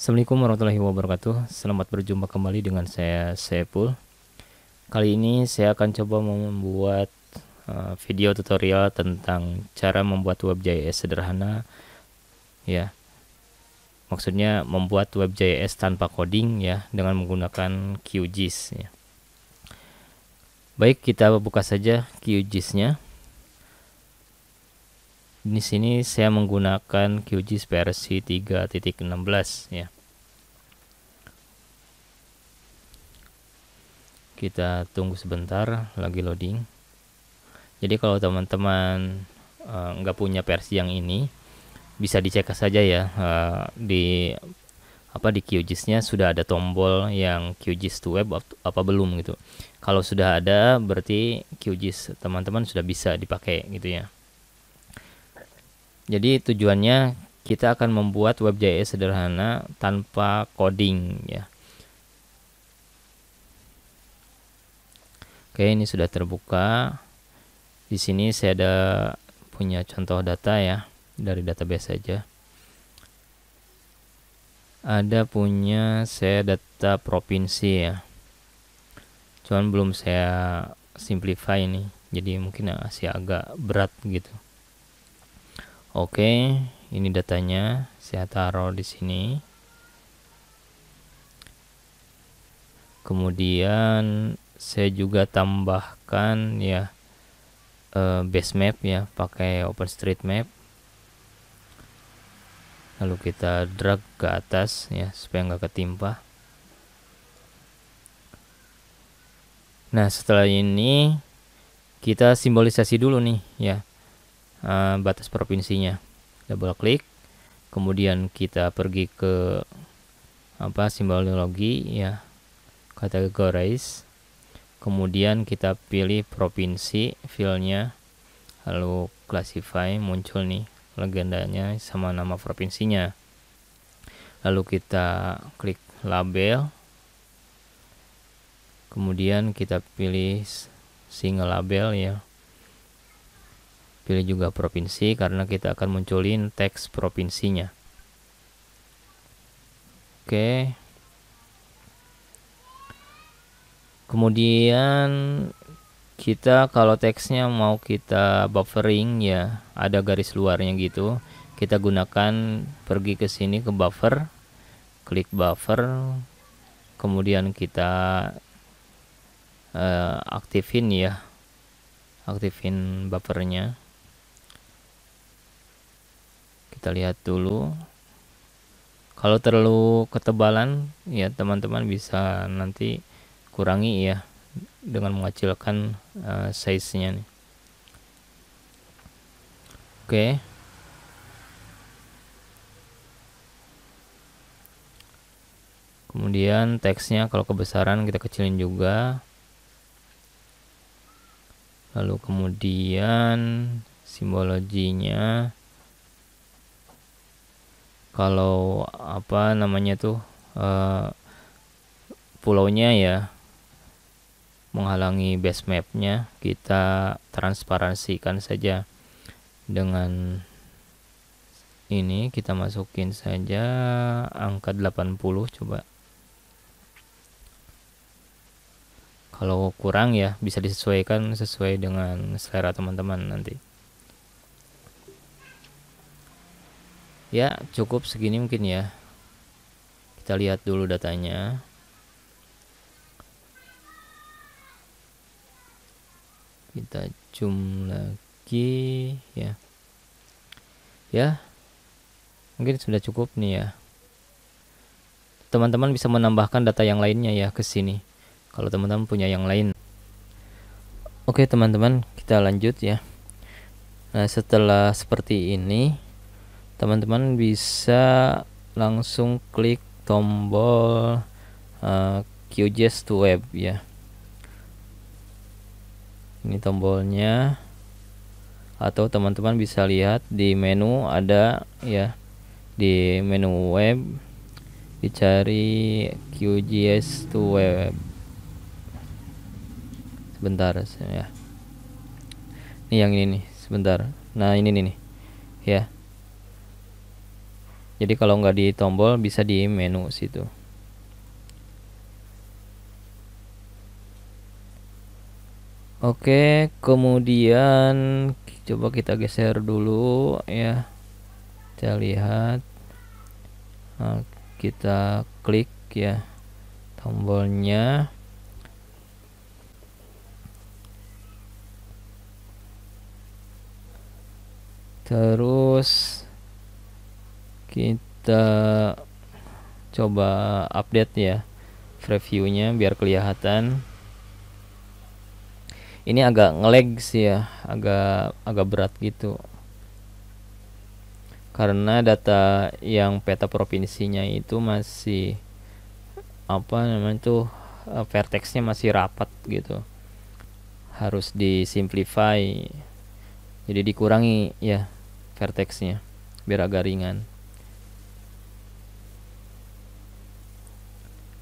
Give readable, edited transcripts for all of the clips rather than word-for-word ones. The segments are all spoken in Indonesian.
Assalamualaikum warahmatullahi wabarakatuh. Selamat berjumpa kembali dengan saya Sepul. Kali ini saya akan coba membuat video tutorial tentang cara membuat WebJS sederhana, ya. Maksudnya membuat WebJS tanpa coding, ya, dengan menggunakan QGIS. Ya. Baik, kita buka saja QGIS-nya. Di sini saya menggunakan QGIS versi 3.16, ya. Kita tunggu sebentar, lagi loading. Jadi kalau teman-teman nggak punya versi yang ini, bisa dicek saja ya, di QGIS-nya sudah ada tombol yang QGIS to web apa belum gitu. Kalau sudah ada, berarti QGIS teman-teman sudah bisa dipakai gitu ya. Jadi tujuannya kita akan membuat WebJS sederhana tanpa coding ya. Oke, ini sudah terbuka. Di sini saya ada punya contoh data ya, dari database saja. Ada punya saya data provinsi ya. Cuman belum saya simplify ini. Jadi mungkin masih agak berat gitu. Oke, ini datanya saya taruh di sini. Kemudian saya juga tambahkan ya base map ya, pakai OpenStreetMap. Lalu kita drag ke atas ya supaya nggak ketimpa. Nah, setelah ini kita simbolisasi dulu nih ya, batas provinsinya. Double klik, kemudian kita pergi ke simbologi ya, categorize, kemudian kita pilih provinsi filenya, lalu classify, muncul nih legendanya sama nama provinsinya. Lalu kita klik label, kemudian kita pilih single label ya, pilih juga provinsi karena kita akan munculin teks provinsinya. Oke, kemudian kita kalau teksnya mau kita buffering ya, ada garis luarnya gitu, kita gunakan pergi ke sini ke buffer, klik buffer, kemudian kita aktifin ya, aktifin buffernya. Kita lihat dulu. Kalau terlalu ketebalan ya teman-teman bisa nanti kurangi ya dengan mengecilkan size-nya nih. Oke. Kemudian teksnya kalau kebesaran kita kecilin juga. Lalu kemudian simbologinya, kalau pulaunya ya menghalangi base mapnya, kita transparansikan saja dengan ini. Kita masukin saja angka 80 coba. Kalau kurang ya bisa disesuaikan sesuai dengan selera teman-teman nanti. Ya, cukup segini mungkin ya. Kita lihat dulu datanya. Kita zoom lagi ya. Ya, mungkin sudah cukup nih ya. Teman-teman bisa menambahkan data yang lainnya ya ke sini kalau teman-teman punya yang lain. Oke teman-teman, kita lanjut ya. Nah, setelah seperti ini, teman-teman bisa langsung klik tombol QGIS to web ya. Ini tombolnya, atau teman-teman bisa lihat di menu ada ya, di menu web dicari QGIS to web. Sebentar ya, ini yang ini nih, sebentar. Nah, ini nih ya, Jadi kalau nggak di tombol bisa di menu situ. Oke, kemudian coba kita geser dulu ya. Kita lihat. Nah, kita klik ya tombolnya. Terus kita coba update ya previewnya biar kelihatan. Ini agak nge-lag sih ya, agak berat gitu. Karena data yang peta provinsinya itu masih apa namanya tuh vertexnya masih rapat gitu. Harus disimplify. Jadi dikurangi ya vertexnya biar agak ringan.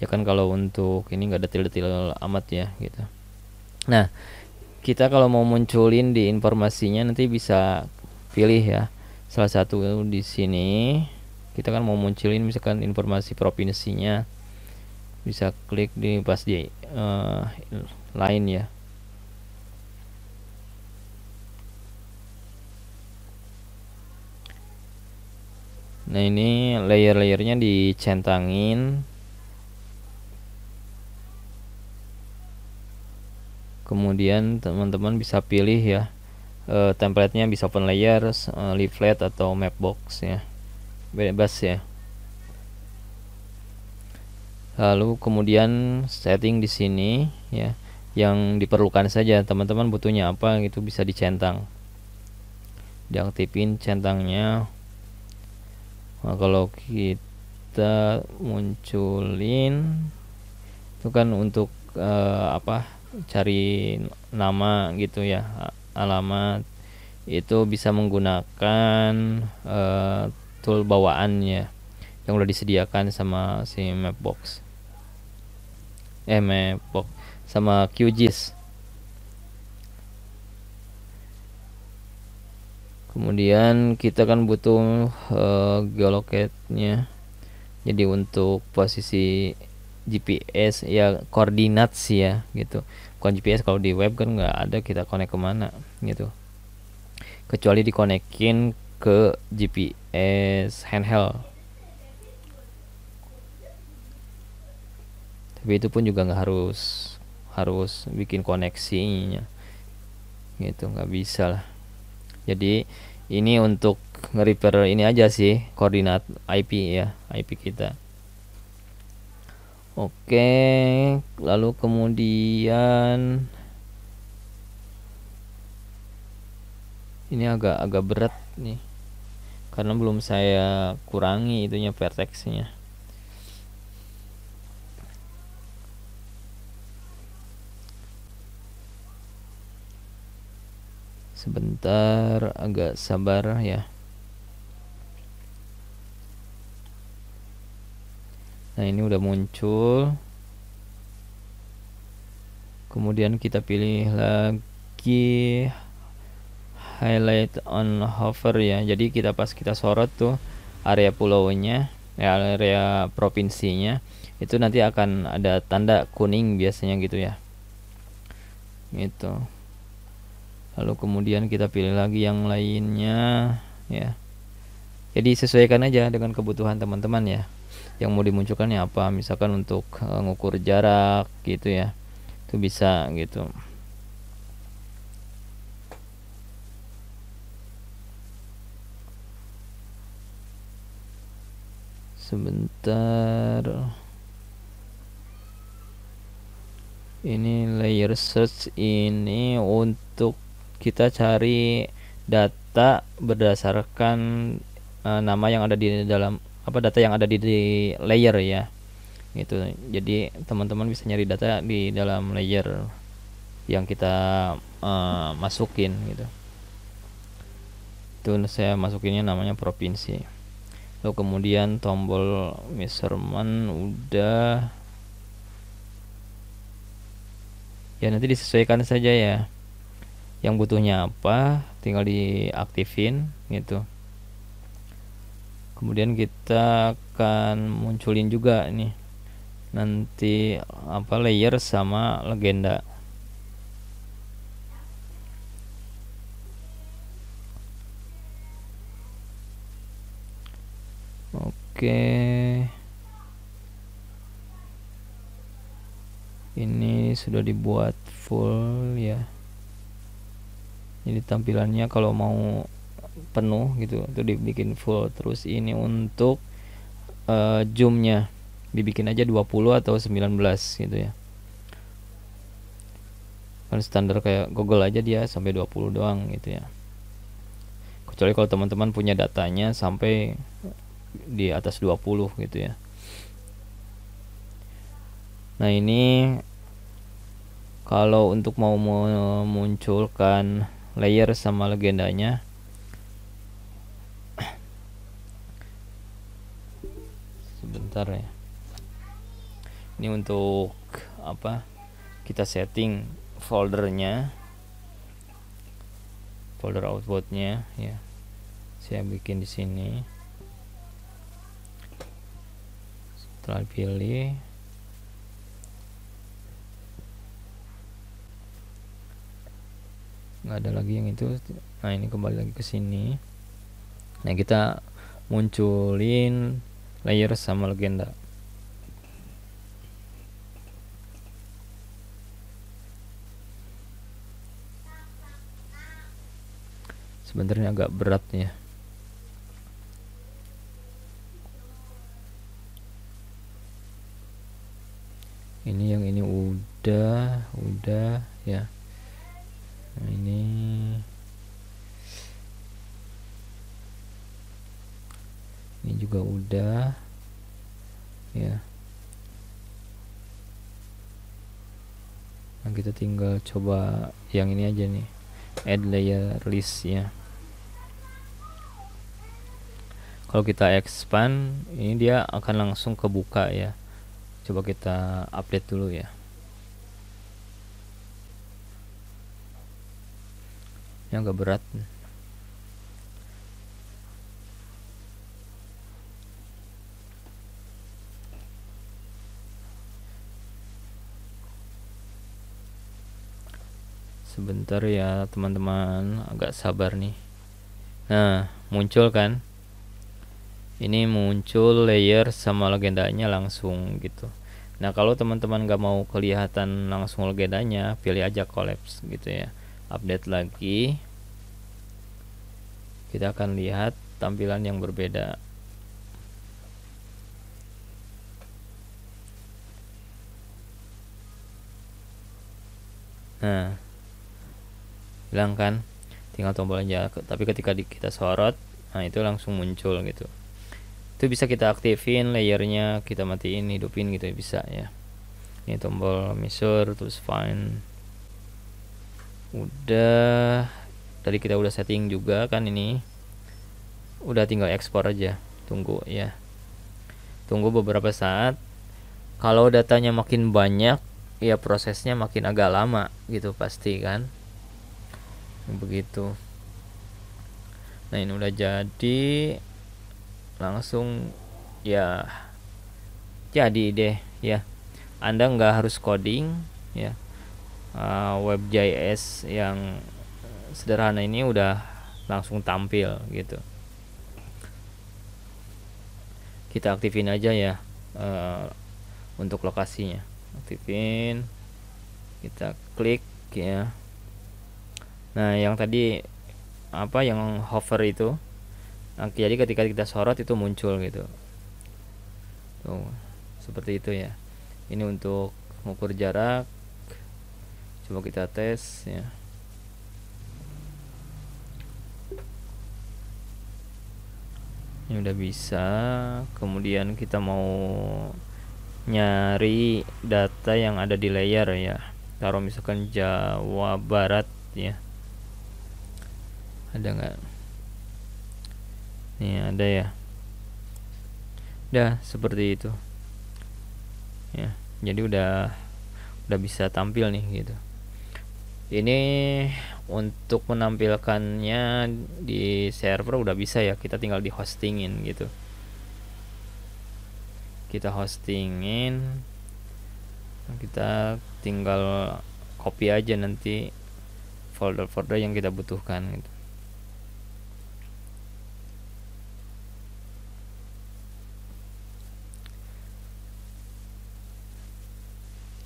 Ya kan kalau untuk ini nggak detail-detail amat ya gitu. Nah, kita kalau mau munculin di informasinya nanti bisa pilih ya salah satu di sini. Kita kan mau munculin misalkan informasi provinsinya, bisa klik di pas di lain ya. Nah ini layer-layernya dicentangin. Kemudian teman-teman bisa pilih ya template-nya, bisa open layer, leaflet atau mapbox ya, bebas ya. Lalu kemudian setting di sini ya, yang diperlukan saja teman-teman butuhnya apa gitu bisa dicentang, diaktifin centangnya. Nah, kalau kita munculin itu kan untuk apa cari nama gitu ya, alamat itu bisa menggunakan tool bawaannya yang udah disediakan sama si Mapbox sama QGIS. Kemudian kita kan butuh geolocate-nya. Jadi untuk posisi GPS ya, koordinat sih ya gitu. Bukan GPS, kalau di web kan nggak ada kita connect kemana gitu, kecuali dikonekin ke GPS handheld. Tapi itu pun juga nggak harus bikin koneksinya gitu, nggak bisa lah. Jadi ini untuk nge-repair ini aja sih, koordinat IP ya, IP kita. Oke, lalu kemudian ini agak berat nih karena belum saya kurangi itunya vertexnya. Sebentar, agak sabar ya. Nah ini udah muncul. Kemudian kita pilih lagi highlight on hover ya. Jadi kita pas kita sorot tuh area pulaunya ya, area provinsinya itu nanti akan ada tanda kuning biasanya gitu ya, gitu. Lalu kemudian kita pilih lagi yang lainnya ya. Jadi sesuaikan aja dengan kebutuhan teman-teman ya, yang mau dimunculkannya apa. Misalkan untuk ngukur jarak gitu ya, itu bisa gitu. Sebentar, ini layer search ini untuk kita cari data berdasarkan nama yang ada di dalam data yang ada di layer ya gitu. Jadi teman-teman bisa nyari data di dalam layer yang kita masukin gitu. Itu saya masukinnya namanya provinsi. Lalu kemudian tombol measurement udah ya, nanti disesuaikan saja ya, yang butuhnya apa tinggal diaktifin gitu. Kemudian kita akan munculin juga nih nanti apa layer sama legenda. Oke, ini sudah dibuat full ya. Jadi tampilannya kalau mau penuh gitu itu dibikin full. Terus ini untuk zoomnya dibikin aja 20 atau 19 gitu ya. Kan standar kayak Google aja dia sampai 20 doang gitu ya. Kecuali kalau teman-teman punya datanya sampai di atas 20 gitu ya. Nah, ini kalau untuk mau memunculkan layer sama legendanya, sebentar ya. Ini untuk apa? Kita setting foldernya, folder outputnya ya. Saya bikin di sini. Setelah pilih, nggak ada lagi yang itu. Nah, ini kembali lagi ke sini. Nah, kita munculin layer sama legenda. Sebenarnya agak berat ya. Ini yang ini udah ya. Nah, ini juga udah ya. Nah, kita tinggal coba yang ini aja nih, add layer list ya. Kalau kita expand, ini dia akan langsung kebuka ya. Coba kita update dulu ya. Ini agak berat. Sebentar ya teman-teman, agak sabar nih. Nah, muncul kan? Ini muncul layer sama legendanya langsung gitu. Nah, kalau teman-teman gak mau kelihatan langsung legendanya, pilih aja collapse gitu ya. Update lagi, kita akan lihat tampilan yang berbeda. Nah, bilang kan tinggal tombol aja, tapi ketika kita sorot, nah itu langsung muncul gitu. Itu bisa kita aktifin layernya, kita matiin, hidupin gitu ya, bisa ya. Ini tombol measure, terus find. Udah, tadi kita udah setting juga kan, ini udah tinggal ekspor aja. Tunggu ya, tunggu beberapa saat. Kalau datanya makin banyak ya prosesnya makin agak lama gitu pasti kan, begitu. Nah, ini udah jadi, langsung ya jadi deh ya. Anda nggak harus coding ya. WebJS yang sederhana ini udah langsung tampil gitu. Kita aktifin aja ya untuk lokasinya. Aktifin, kita klik ya. Nah, yang tadi apa yang hover itu, nah, jadi ketika kita sorot itu muncul gitu. Tuh, seperti itu ya. Ini untuk mengukur jarak. Coba kita tes ya. Ini udah bisa. Kemudian kita mau nyari data yang ada di layer ya. Taruh misalkan Jawa Barat ya. Ada nggak? Nih ada ya. Udah seperti itu ya. Jadi udah bisa tampil nih gitu. Ini untuk menampilkannya di server udah bisa ya, kita tinggal di hostingin gitu. kita hostingin, kita tinggal copy aja nanti folder-folder yang kita butuhkan gitu.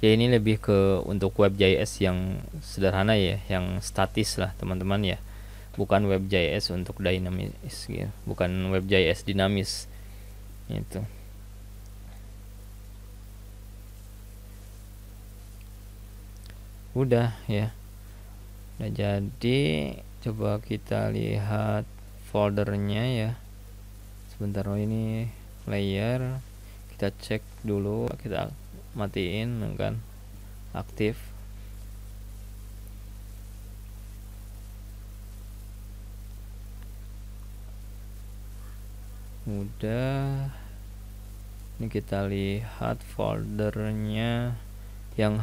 Ya ini lebih ke untuk web.js yang sederhana ya, yang statis lah teman-teman ya, bukan web.js untuk dinamis gitu, bukan web.js dinamis itu. Udah ya, udah jadi. Coba kita lihat foldernya ya sebentar. Oh ini layer, kita cek dulu, kita matiin kan aktif. Udah, ini kita lihat foldernya yang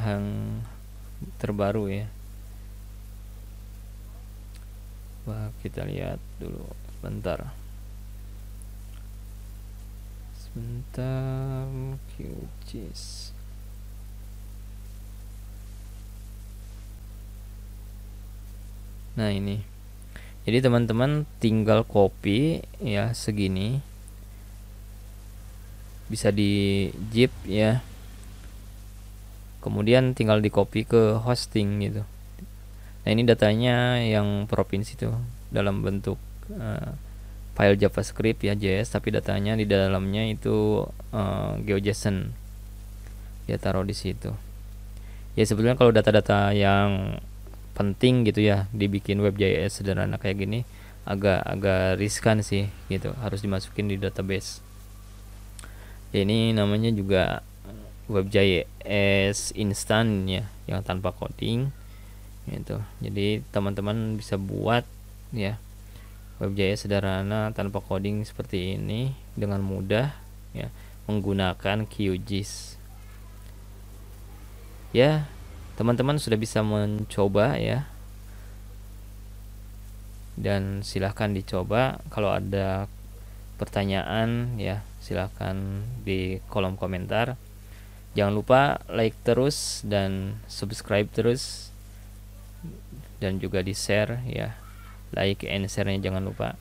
terbaru ya. Wah, kita lihat dulu sebentar QGIS. Nah ini, jadi teman-teman tinggal copy ya, segini bisa di zip ya, kemudian tinggal di copy ke hosting gitu. Nah ini datanya yang provinsi tuh dalam bentuk file JavaScript ya, JS, tapi datanya di dalamnya itu GeoJSON, ya taruh di situ. Ya sebetulnya kalau data-data yang penting gitu ya dibikin web.js sederhana kayak gini agak riskan sih gitu, harus dimasukin di database. Ya ini namanya juga web.js instan ya, yang tanpa coding gitu. Jadi teman-teman bisa buat ya web.js sederhana tanpa coding seperti ini dengan mudah ya, menggunakan QGIS. Ya, teman-teman sudah bisa mencoba ya, dan silahkan dicoba. Kalau ada pertanyaan ya silahkan di kolom komentar. Jangan lupa like terus dan subscribe terus, dan juga di share ya, like and share-nya jangan lupa.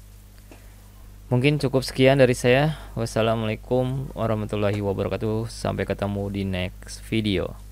Mungkin cukup sekian dari saya. Wassalamualaikum warahmatullahi wabarakatuh. Sampai ketemu di next video.